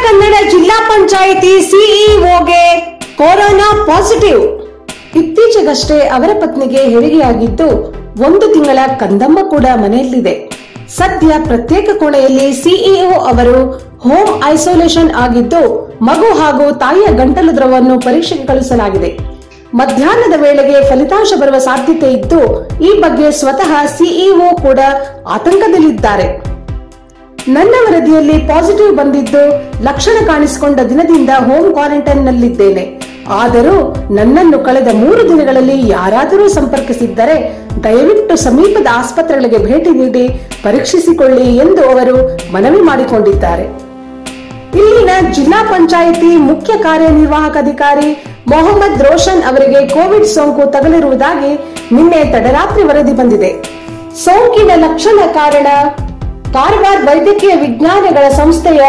ಕನ್ನಡ ಜಿಲ್ಲಾ panchayat ಸಿಇಒಗೆ corona positive. ಇತ್ತೀಚೆಗಷ್ಟೇ ಅವರ ಪತ್ನಿಗೆ ಹೆರಿಗೆಯಾಗಿದ್ದು 1 ತಿಂಗಳ ಕಂದಮ್ಮ ಕೂಡ ಮನೆಯಲ್ಲಿದೆ. ಸದ್ಯ ಪ್ರತ್ಯೇಕ ಕೋಣೆಯಲ್ಲಿ ಸಿಇಒ ಅವರು ಹೋಮ್ ಐಸೋಲೇಷನ್ ಆಗಿದ್ದು ಮಗು ಹಾಗೂ ತಾಯಿಯ ಗಂಟಲು ದ್ರವವನ್ನು ಪರೀಕ್ಷೆಗೆ ಕಳುಹಿಸಲಾಗಿದೆ. ಮಧ್ಯಾಹ್ನದ ವೇಳೆಗೆ ಫಲಿತಾಂಶ ಬರುವ ಸಾಧ್ಯತೆ ಇದ್ದು ಈ ಬಗ್ಗೆ ಸ್ವತಃ ಸಿಇಒ ಕೂಡ ಆತಂಕದಲ್ಲಿದ್ದಾರೆ. ನನ್ನ ವರದಿಯಲ್ಲಿ ಪಾಸಿಟಿವ್ ಬಂದಿದ್ದು ಲಕ್ಷಣ ಕಾಣಿಸಿಕೊಂಡ ದಿನದಿಂದ ಹೋಮ್ ಕ್ವಾರಂಟೈನ್ ನಲ್ಲಿದ್ದೇನೆ. ಆದರೂ ನನ್ನನ್ನು ಕಳೆದ 3 ದಿನಗಳಲ್ಲಿ ಯಾರಾದರೂ ಸಂಪರ್ಕಿಸಿದ್ದರೆ ದಯವಿಟ್ಟು ಸಮೀಪದ ಆಸ್ಪತ್ರೆಗಳಿಗೆ ಭೇಟಿ ನೀಡಿ ಪರೀಕ್ಷಿಸಿಕೊಳ್ಳಿ ಎಂದು ಅವರು ಮನವಿ ಮಾಡಿಕೊಂಡಿದ್ದಾರೆ. ಇಲ್ಲಿನ ಜಿಲ್ಲಾ ಪಂಚಾಯಿತಿ ಮುಖ್ಯ ಕಾರ್ಯನಿರ್ವಾಹಕ ಅಧಿಕಾರಿ ಮೊಹಮ್ಮದ್ ರೋಷನ್ ಅವರಿಗೆ ಕೋವಿಡ್ ಸೋಂಕು ತಗುಲಿರುವುದಾಗಿ ನಿನ್ನೆ ತಡರಾತ್ರಿ ವರದಿ ಬಂದಿದೆ. ಸೋಂಕಿನ ಲಕ್ಷಣ ಕಾರಣ ಕಾರವಾರ ವೈದ್ಯಕೀಯ ವಿಜ್ಞಾನಗಳ ಸಂಸ್ಥೆಯ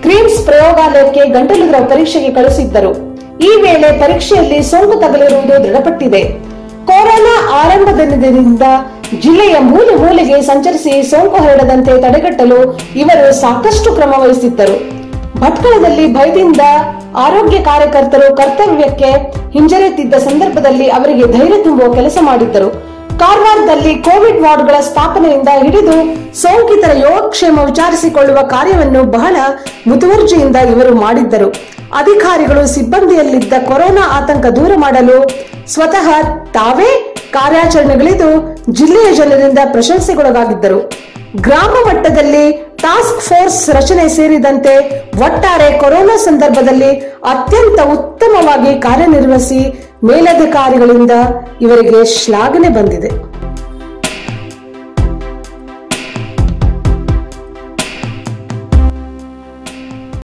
ಕ್ರೀಮ್ಸ್ ಪ್ರಯೋಗಾಲಯಕ್ಕೆ ಗಂಟಲು ದ್ರವ ಪರೀಕ್ಷೆಗೆ ಕಳುಹಿಸಿದ್ದರು. ಈ ವೇಳೆ ಪರೀಕ್ಷೆಯಲ್ಲಿ ಸೋಂಕು ತಗುಲಿರುವುದು ದೃಢಪಟ್ಟಿದೆ. ಕೊರೋನಾ ಆರಂಭದ ದಿನದಿಂದ ಜಿಲ್ಲೆಯ ಮೂಲೆ ಮೂಲೆಗೆ ಸಂಚರಿಸಿ ಸೋಂಕು ಹರಡದಂತೆ ತಡೆಗಟ್ಟಲು ಇವರು ಸಾಕಷ್ಟು ಕ್ರಮ ವಹಿಸಿದ್ದರು. ಭಟ್ಕಳದಲ್ಲಿ ಭಯದಿಂದ ಆರೋಗ್ಯ ಕಾರ್ಯಕರ್ತರು ಕರ್ತವ್ಯಕ್ಕೆ ಹಿಂಜರಿತಿದ್ದ ಸಂದರ್ಭದಲ್ಲಿ ಅವರಿಗೆ ಧೈರ್ಯ ತುಂಬುವ ಕೆಲಸ ಮಾಡಿದ್ದರು. ಕಾರವಾರದಲ್ಲಿ ಕೋವಿಡ್ ವಾರ್ಡ್ಗಳ ಸ್ಥಾಪನೆಯಿಂದ ಹಿಡಿದು ಸೋಂಕಿತರ ಯೋಗಕ್ಷೇಮ ವಿಚಾರಿಸಿಕೊಳ್ಳುವ ಕಾರ್ಯವನ್ನು ಬಹಳ ಮುತುವರ್ಜಿಯಿಂದ ಇವರು ಮಾಡಿದ್ದರು. ಅಧಿಕಾರಿಗಳು ಸಿಬ್ಬಂದಿಯಲ್ಲಿದ್ದ ಕೊರೋನಾ ಆತಂಕ ದೂರ ಮಾಡಲು ಸ್ವತಃ ತಾವೇ ಕಾರ್ಯಾಚರಣೆಗಳಿದು ಜಿಲ್ಲೆಯ ಜನರಿಂದ ಪ್ರಶಂಸೆಗೊಳಗಾಗಿದ್ದರು. ಗ್ರಾಮ ಮಟ್ಟದಲ್ಲಿ ಟಾಸ್ಕ್ ಫೋರ್ಸ್ ರಚನೆ ಸೇರಿದಂತೆ ಒಟ್ಟಾರೆ ಕೊರೋನಾ ಸಂದರ್ಭದಲ್ಲಿ ಅತ್ಯಂತ ಉತ್ತಮವಾಗಿ ಕಾರ್ಯನಿರ್ವಹಿಸಿ ಮೇಲಧಿಕಾರಿಗಳಿಂದ ಇವರಿಗೆ ಶ್ಲಾಘನೆ ಬಂದಿದೆ.